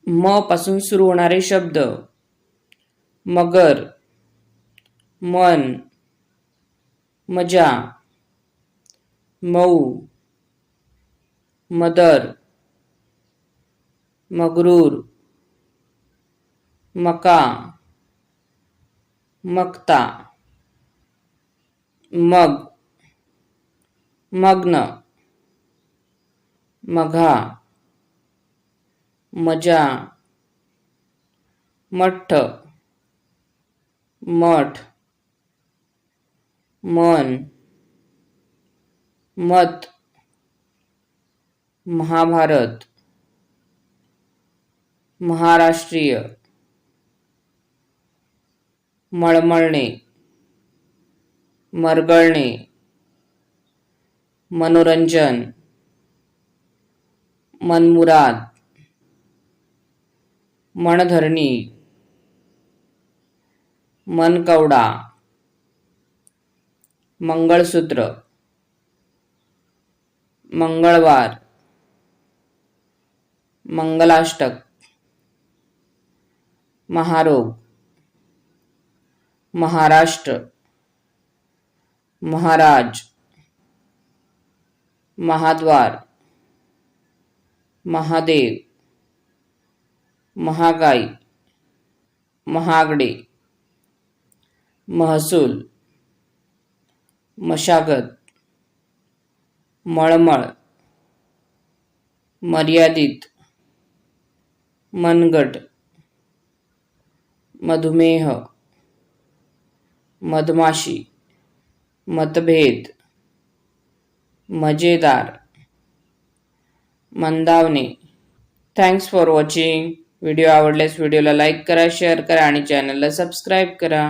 म पासून सुरू होणारे शब्द: मगर, मन, मजा, मऊ, मदर, मगरूर, मका, मक्ता, मग, मग्न, मघा, मजा, मठ्ठ, मठ, मन, मत, महाभारत, महाराष्ट्रीय, मळमळणे, मरगळणे, मनोरंजन, मनमुराद, मनधरणी, मनकवडा, मंगळसूत्र, मंगळवार, मंगलाष्टक, महारोग, महाराष्ट्र, महाराज, महाद्वार, महादेव, महागाई, महागडे, महसूल, मशागत, मळमळ, मर्यादित, मनगट, मधुमेह, मधमाशी, मतभेद, मजेदार, मंदावणे. Thanks for watching. व्हिडिओ आवडल्यास व्हिडिओला लाईक करा, शेअर करा आणि चॅनलला सबस्क्राईब करा.